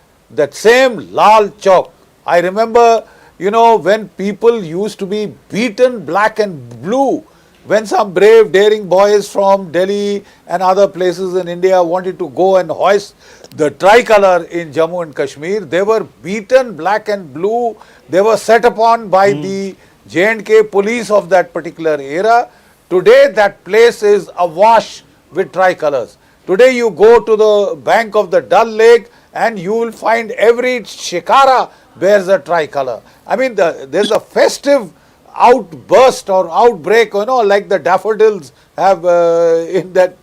same Lal Chowk. I remember, you know, when people used to be beaten black and blue, when some brave daring boys from Delhi and other places in India wanted to go and hoist the tricolour in Jammu and Kashmir, they were beaten black and blue, they were set upon by the J&K police of that particular era. Today that place is awash with tricolours. Today you go to the bank of the Dal Lake and you will find every shikara bears a tricolour. I mean, there's a festive outburst or outbreak, you know, like the daffodils have in that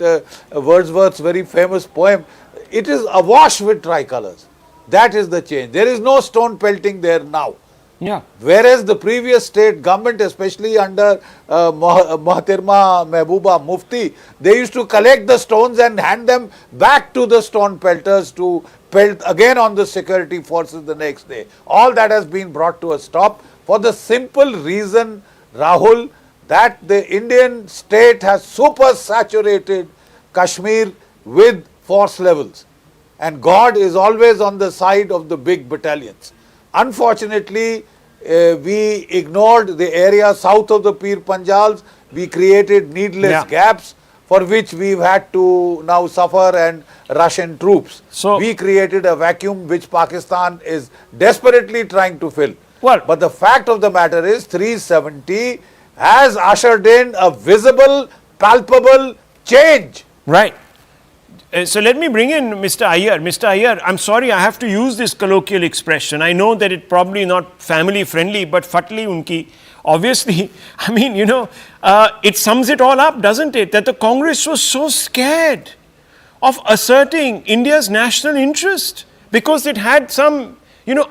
Wordsworth's very famous poem. It is awash with tricolours. That is the change. There is no stone pelting there now. Yeah. Whereas the previous state government, especially under Mahathirma Mehbooba Mufti, they used to collect the stones and hand them back to the stone pelters to pelt again on the security forces the next day. All that has been brought to a stop for the simple reason, Rahul, that the Indian state has super saturated Kashmir with force levels. And God is always on the side of the big battalions. Unfortunately, we ignored the area south of the Pir Panjals. We created needless gaps for which we've had to now suffer and Russian troops. So we created a vacuum which Pakistan is desperately trying to fill. Well- but the fact of the matter is 370 has ushered in a visible, palpable change. Right. So let me bring in Mr. Iyer. Mr. Iyer, I'm sorry I have to use this colloquial expression. I know that it's probably not family friendly, but fatli unki. Obviously, I mean, it sums it all up, doesn't it? That the Congress was so scared of asserting India's national interest because it had some,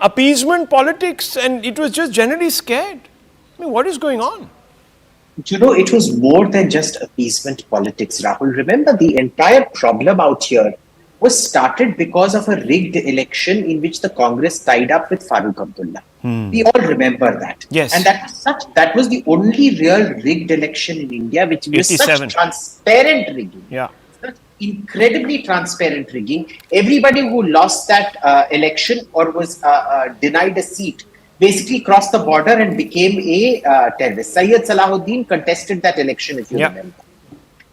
appeasement politics and it was just generally scared. I mean, what is going on? It was more than just appeasement politics, Rahul. Remember, the entire problem out here was started because of a rigged election in which the Congress tied up with Farooq Abdullah. We all remember that. Yes. And that was the only real rigged election in India, which was 87. such transparent rigging. Yeah. Such incredibly transparent rigging. Everybody who lost that election or was denied a seat basically crossed the border and became a terrorist. Syed Salahuddin contested that election, if you remember.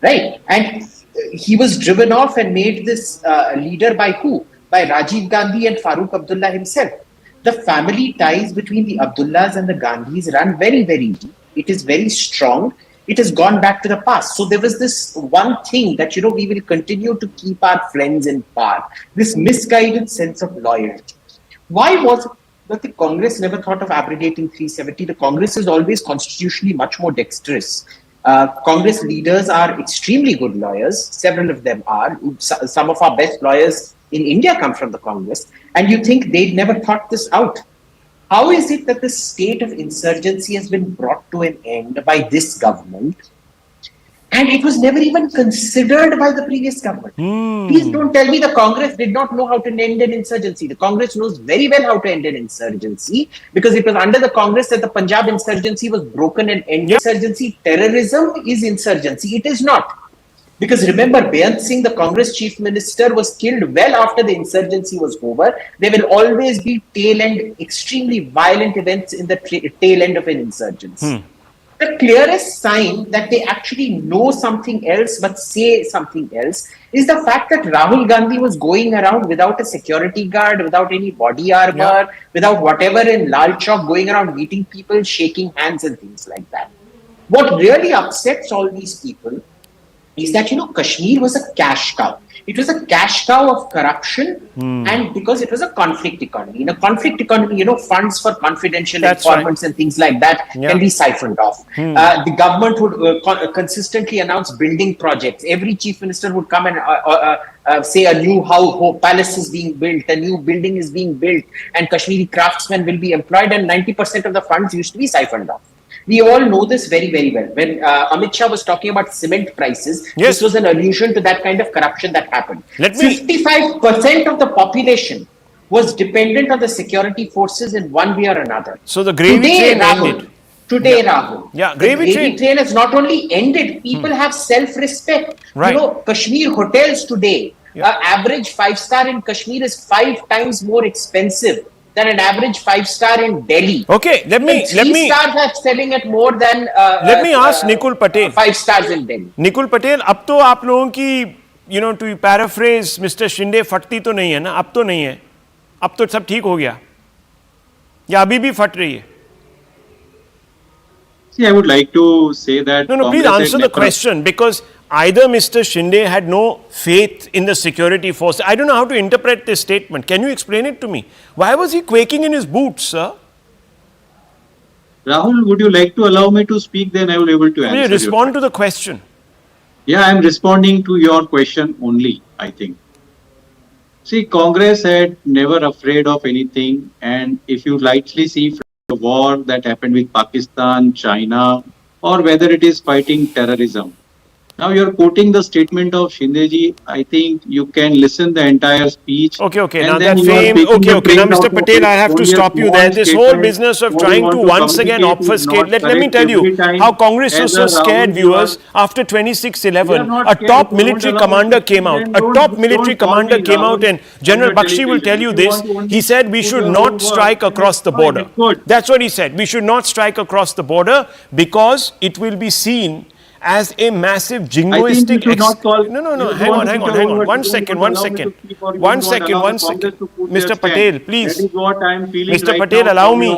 Right? And he was driven off and made this leader by who? By Rajiv Gandhi and Farooq Abdullah himself. The family ties between the Abdullahs and the Gandhis run very, very deep. It is very strong. It has gone back to the past. So there was this one thing that, we will continue to keep our friends in power. This misguided sense of loyalty. Why was it that the Congress never thought of abrogating 370? The Congress is always constitutionally much more dexterous. Congress leaders are extremely good lawyers. Several of them are. Some of our best lawyers in India come from the Congress. And you think they'd never thought this out. How is it that the state of insurgency has been brought to an end by this government? And it was never even considered by the previous government. Please don't tell me the Congress did not know how to end an insurgency. The Congress knows very well how to end an insurgency because it was under the Congress that the Punjab insurgency was broken and ended. Insurgency, terrorism is insurgency. It is not. Because remember, Beyant Singh, the Congress chief minister, was killed well after the insurgency was over. There will always be extremely violent events in the tail end of an insurgency. The clearest sign that they actually know something else but say something else is the fact that Rahul Gandhi was going around without a security guard, without any body armor, without whatever in Lal Chowk, going around meeting people, shaking hands and things like that. What really upsets all these people is that, Kashmir was a cash cow. It was a cash cow of corruption and because it was a conflict economy. In a conflict economy, funds for confidential informants and things like that can be siphoned off. The government would consistently announce building projects. Every chief minister would come and say a new palace is being built, a new building is being built, and Kashmiri craftsmen will be employed, and 90% of the funds used to be siphoned off. We all know this very, very well. When Amit Shah was talking about cement prices, this was an allusion to that kind of corruption that happened. 55% of the population was dependent on the security forces in one way or another. So the gravy train ended. Today, Rahul. Yeah, the gravy train has not only ended, people have self-respect. Right. Kashmir hotels today, average 5-star in Kashmir is 5 times more expensive than an average 5-star in Delhi. Okay, let me 3 stars are selling at more than let me ask Nikul Patel. 5 stars in Delhi. Nikul Patel, अब तो आप लोगों की to paraphrase Mr. Shinde, फटती तो नहीं है ना? अब तो नहीं है. अब तो सब ठीक हो गया. या अभी भी फट रही है? See, I would like to say that. No, please answer the question, because either Mr. Shinde had no faith in the security force. I don't know how to interpret this statement. Can you explain it to me? Why was he quaking in his boots, sir? Rahul, would you like to allow me to speak? Then I will be able to answer. Will you respond to the question? Yeah, I am responding to your question only, I think. See, Congress had never afraid of anything, and if you likely see from the war that happened with Pakistan, China, or whether it is fighting terrorism. Now you are quoting the statement of Shindeji. I think you can listen the entire speech. Okay. Now that fame. Okay. Now, Mr. Patel, I have to stop you there. This whole business of trying to once again obfuscate. Let me tell you how Congress was so scared, viewers. After 26/11, a top military commander came out. A top military commander came out, and General Bakshi will tell you this. He said we should not strike across the border. That's what he said. We should not strike across the border because it will be seen as a massive jingoistic. No. Hang on. One second. Mr. Patel, please. That is what I am feeling. Mr. Patel, allow me.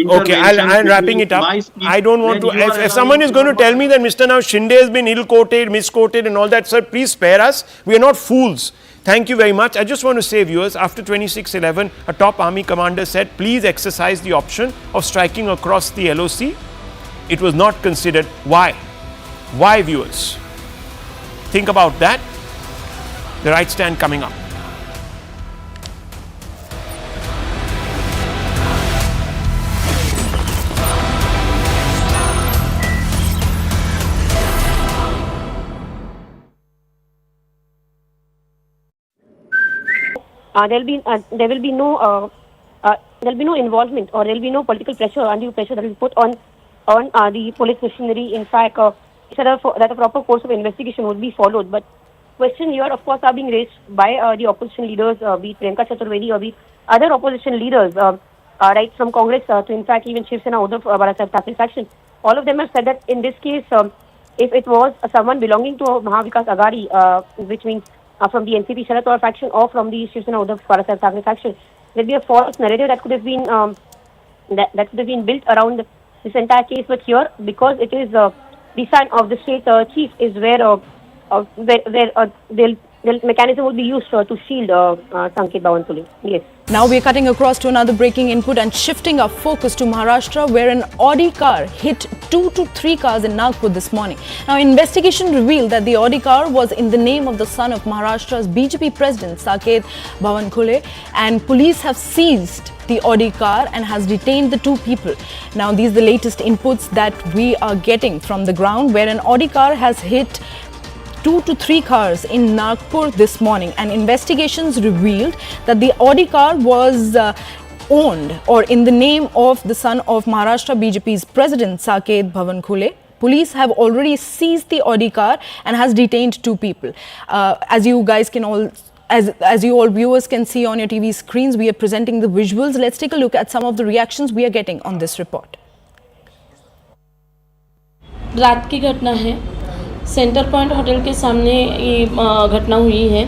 Okay, I'm wrapping it up. I don't want to. If someone is going to tell me that Mr. Now Shinde has been ill-quoted, misquoted, and all that, sir, please spare us. We are not fools. Thank you very much. I just want to say, viewers, after 26/11, a top army commander said, please exercise the option of striking across the LOC. It was not considered. Why? Why, viewers? Think about that. The right stand coming up. There will be no involvement, or there will be no political pressure, undue pressure that will be put on the police machinery. In fact, that a proper course of investigation would be followed. But questions here, of course, are being raised by the opposition leaders, be it Priyanka Chaturvedi or be it other opposition leaders, right from Congress to, in fact, even Shiv Sena Uddhav Bharat Thackeray faction. All of them have said that in this case, if it was someone belonging to Mahavikas Aghadi, which means from the NCP Sharad Pawar faction or from the Shiv Sena Uddhav Bharat Thackeray faction, there would be a false narrative that could have been that could have been built around this entire case. But here, because it is the son of the state chief, is where the mechanism will be used to shield Sanket Bhawanpule. Yes. Now we are cutting across to another breaking input and shifting our focus to Maharashtra, where an Audi car hit 2 to 3 cars in Nagpur this morning. Now, investigation revealed that the Audi car was in the name of the son of Maharashtra's BJP president, Sanket Bhawanpule, and police have seized the Audi car and has detained the 2 people. Now, these are the latest inputs that we are getting from the ground, where an Audi car has hit 2 to 3 cars in Nagpur this morning, and investigations revealed that the Audi car was owned or in the name of the son of Maharashtra BJP's president, Sanket Bhawanpule. Police have already seized the Audi car and has detained 2 people. As you guys can all, as you all viewers can see on your TV screens, we are presenting the visuals. Let's take a look at some of the reactions we are getting on this report. रात की घटना है, centre point hotel के सामने ये घटना हुई है।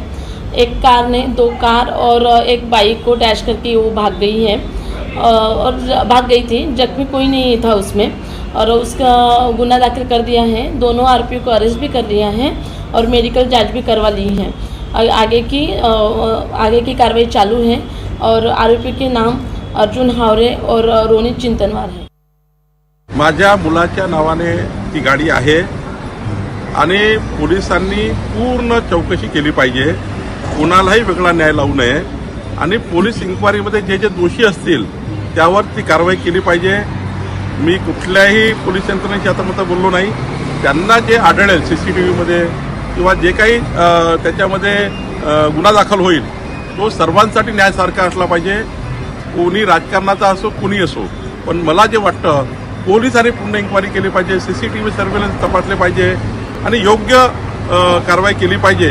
एक कार ने 2 कार और एक बाइक को डैश करके वो भाग गई है और भाग गई थी। जख्मी कोई नहीं था उसमें, और उसका गुना दाखिल कर दिया है। दोनों आरोपियों को अरेस्ट भी कर लिया है और मेडिकल जांच भी करवा ली है। आगे की कार्रवाई चालू है और आरोपी के नाम अर्जुन हावरे और रोनित चिंतनवार है। माझ्या मुलाच्या नावाने ती गाडी आहे आणि पोलिसांनी पूर्ण चौकशी केली पाहिजे, कोणालाही वेगळा न्याय लावू नये आणि पोलीस इन्क्वायरीमध्ये जे जे दोषी असतील त्यावर ती कारवाई केली पाहिजे। मी कुठल्याही पोलीस यंत्रणेशी आता बोललो नाही, त्यांना जे आढळेल सीसीटीव्हीमध्ये किंवा जे काही त्याच्यामध्ये गुन्हा दाखल होईल तो सर्वांसाठी न्यायासारखा असला पाहिजे, कोणी राजकारणाचा असो कोणी असो। पण मला जे वाटतं पोलिसांनी पूर्ण इन्क्वायरी केली पाहिजे, सीसीटीव्ही सर्व्हेलन्स तपासले पाहिजे आणि योग्य कारवाई केली पाहिजे।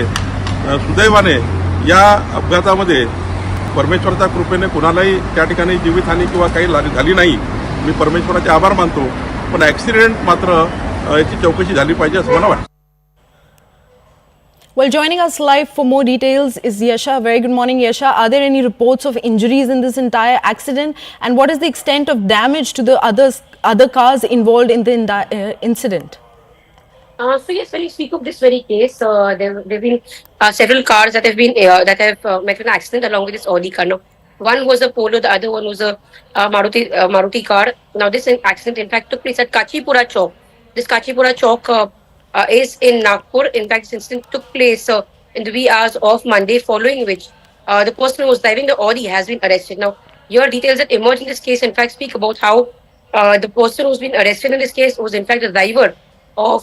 सुदैवाने या अपघातामध्ये परमेश्वराच्या कृपेने कोणालाही त्या ठिकाणी जीवितहानी किंवा काही झाली नाही। मी परमेश्वराचे आभार मानतो, पण ॲक्सिडेंट मात्र याची चौकशी झाली पाहिजे असं मला वाटतं। Well, joining us live for more details is Yasha. Very good morning, Yasha. Are there any reports of injuries in this entire accident, and what is the extent of damage to the other cars involved in the incident? So yes, when you speak of this very case, there have been several cars that have met with an accident along with this Audi car. Now, one was a Polo, the other one was a Maruti car. Now, this accident in fact took place at Kachipura Chowk. This Kachipura Chowk is in Nagpur. In fact, this incident took place in the wee hours of Monday, following which the person who was driving the Audi has been arrested. Now, your details that emerge in this case in fact speak about how the person who's been arrested in this case was in fact the driver of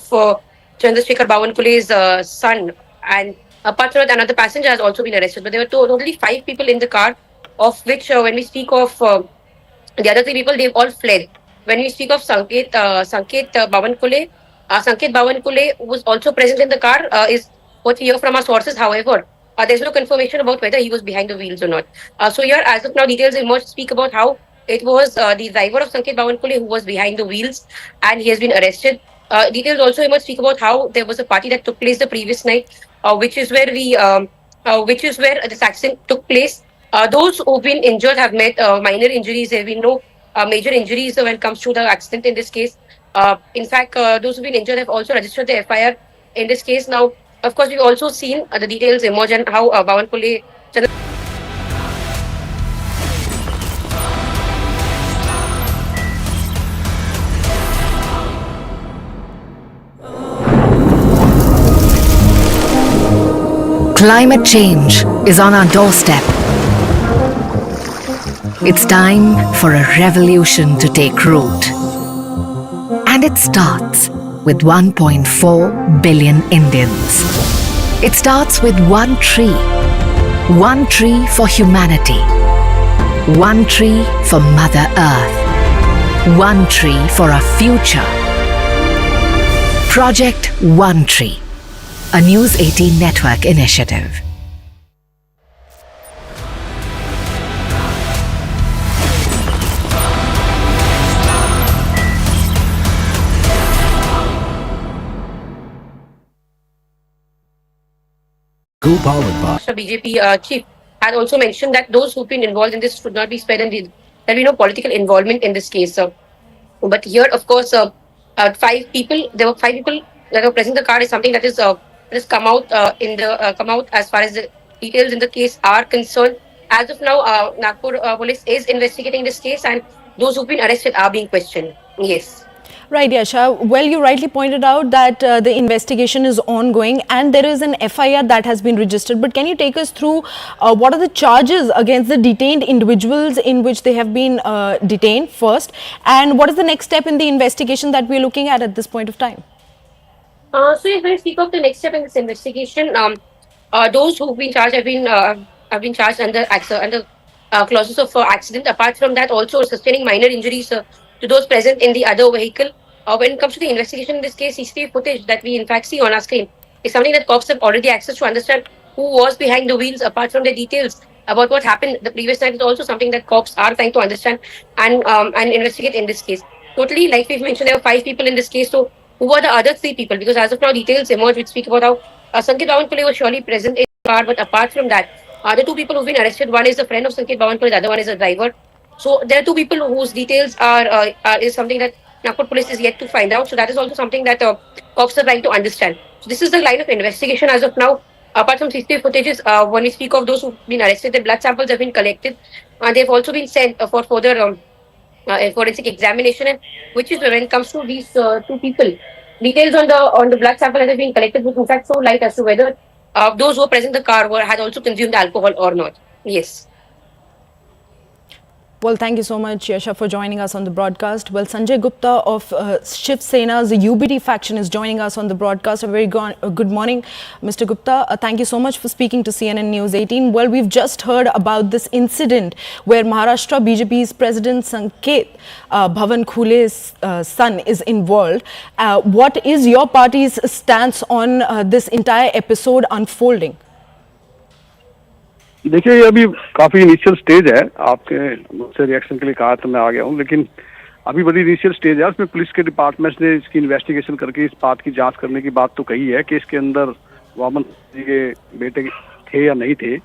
Chandrasekhar Bhawanpule's son, and apart from that, another passenger has also been arrested. But there were totally 5 people in the car, of which when we speak of the other 3 people, they've all fled. When we speak of Sanket Bhawanpule was also present in the car, is what we hear from our sources. However, there's no confirmation about whether he was behind the wheels or not. So here, as of now, details emerge speak about how it was the driver of Sanket Bhawanpule who was behind the wheels, and he has been arrested. Details also emerge speak about how there was a party that took place the previous night, which is where this accident took place. Those who've been injured have met minor injuries. There have been no major injuries when it comes to the accident in this case. In fact, those who've been injured have also registered the FIR in this case. Now, of course, we've also seen the details emerge and how Bhawanpole. Climate change is on our doorstep. It's time for a revolution to take root. And it starts with 1.4 billion Indians. It starts with one tree. One tree for humanity. One tree for Mother Earth. One tree for our future. Project One Tree, a News 18 network initiative. BJP chief had also mentioned that those who've been involved in this should not be spared and there'll be no political involvement in this case. But here, of course, there were 5 people that were present in the car is something that has come out come out as far as the details in the case are concerned. As of now, Nagpur police is investigating this case and those who've been arrested are being questioned. Yes. Right, Yasha. Well, you rightly pointed out that the investigation is ongoing and there is an FIR that has been registered. But can you take us through what are the charges against the detained individuals in which they have been detained first? And what is the next step in the investigation that we're looking at this point of time? So if I speak of the next step in this investigation, those who've been charged have been charged under clauses of accident. Apart from that, also sustaining minor injuries to those present in the other vehicle. When it comes to the investigation in this case, CCTV footage that we in fact see on our screen is something that cops have already access to understand who was behind the wheels. Apart from the details about what happened the previous night, it's also something that cops are trying to understand and investigate in this case. Totally, like we've mentioned, there were 5 people in this case. So who were the other 3 people? Because as of now, details emerge which speak about how Sanket Bhawanpole was surely present in the car. But apart from that, the 2 people who've been arrested, one is a friend of Sanket Bhawanpole, the other one is a driver. So there are 2 people whose details is something that Nagpur police is yet to find out. So that is also something that cops are trying to understand. So this is the line of investigation as of now. Apart from CCTV footages, when we speak of those who've been arrested, their blood samples have been collected. They've also been sent for further forensic examination, and which is when it comes to these 2 people. Details on the blood sample that have been collected was in fact so light as to whether those who were present in the car had also consumed alcohol or not. Yes. Well, thank you so much, Yasha, for joining us on the broadcast. Well, Sanjay Gupta of Shiv Sena's UBT faction is joining us on the broadcast. A very good morning, Mr. Gupta. Thank you so much for speaking to CNN News 18. Well, we've just heard about this incident where Maharashtra BJP's President Sanket Bhawanpole's son is involved. What is your party's stance on this entire episode unfolding? देखिए ये अभी काफी initial stage है, आपके मुझसे reaction के लिए कहा तो मैं आ गया हूँ, लेकिन अभी बड़ी इनिशियल स्टेज है। उसमें पुलिस के डिपार्टमेंट ने इसकी इन्वेस्टिगेशन करके इस बात की जांच करने की बात तो कही है कि इसके अंदर वामन जी के बेटे थे या नहीं थे,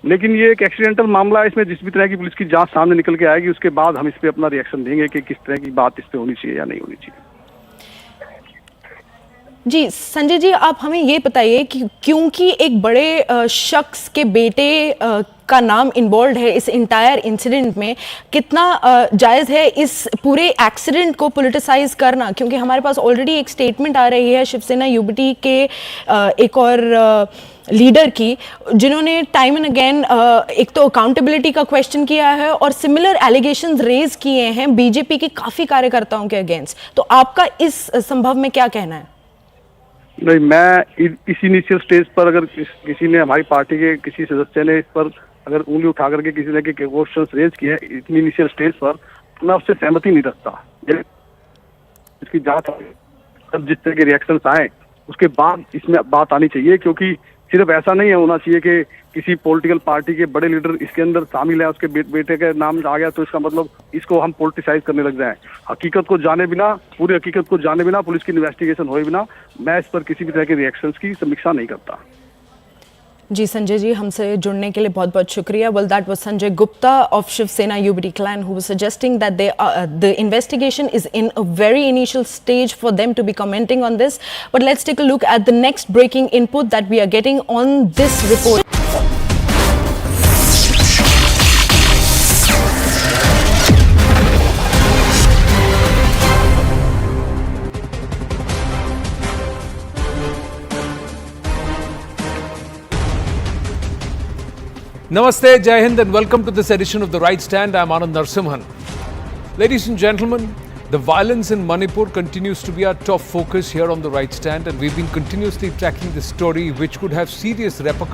लेकिन ये एक एक्सीडेंटल मामला है। इसमें जिस भी तरह की पुलिस की जांच सामने निकल के आएगी उसके बाद हम इस पे अपना रिएक्शन देंगे कि किस तरह की बात इस पे होनी चाहिए या नहीं होनी चाहिए। जी संजय जी, आप हमें ये बताइए कि क्योंकि एक बड़े शख्स के बेटे का नाम इन्वॉल्व है इस इंटायर इंसिडेंट में, कितना जायज़ है इस पूरे एक्सीडेंट को पॉलिटिसाइज करना? क्योंकि हमारे पास ऑलरेडी एक स्टेटमेंट आ रही है शिवसेना यूबीटी के एक और लीडर की, जिन्होंने टाइम एंड अगेन एक तो अकाउंटेबिलिटी का क्वेश्चन किया है और सिमिलर एलिगेशंस रेज किए हैं बीजेपी के काफ़ी कार्यकर्ताओं के अगेंस्ट। तो आपका इस संभव में क्या कहना है? नहीं, मैं इस इनिशियल स्टेज पर अगर किसी ने, हमारी पार्टी के किसी सदस्य ने इस पर अगर उंगली उठा करके किसी ने क्वेश्चन रेज किए इतनी इनिशियल स्टेज पर, तो मैं उससे सहमति नहीं रखता। इसकी जांच तब जिस तरह के रिएक्शंस आए उसके बाद इसमें बात आनी चाहिए, क्योंकि सिर्फ ऐसा नहीं होना चाहिए कि किसी पॉलिटिकल पार्टी के बड़े लीडर इसके अंदर शामिल है, उसके बेटे का नाम आ गया तो इसका मतलब इसको हम पॉलिटिसाइज करने लग जाएं। हकीकत को जाने बिना, पूरी हकीकत को जाने बिना, पुलिस की इन्वेस्टिगेशन होए बिना मैं इस पर किसी भी तरह के रिएक्शंस की समीक्षा नहीं करता। जी संजय जी, हमसे जुड़ने के लिए बहुत बहुत शुक्रिया. Well, that was Sanjay Gupta of Shiv Sena UBD clan, who was suggesting that the investigation is in a very initial stage for them to be commenting on this. But let's take a look at the next breaking input that we are getting on this report. Namaste, Jai Hind, and welcome to this edition of The Right Stand. I'm Anand Narsimhan. Ladies and gentlemen, the violence in Manipur continues to be our top focus here on The Right Stand, and we've been continuously tracking this story, which could have serious repercussions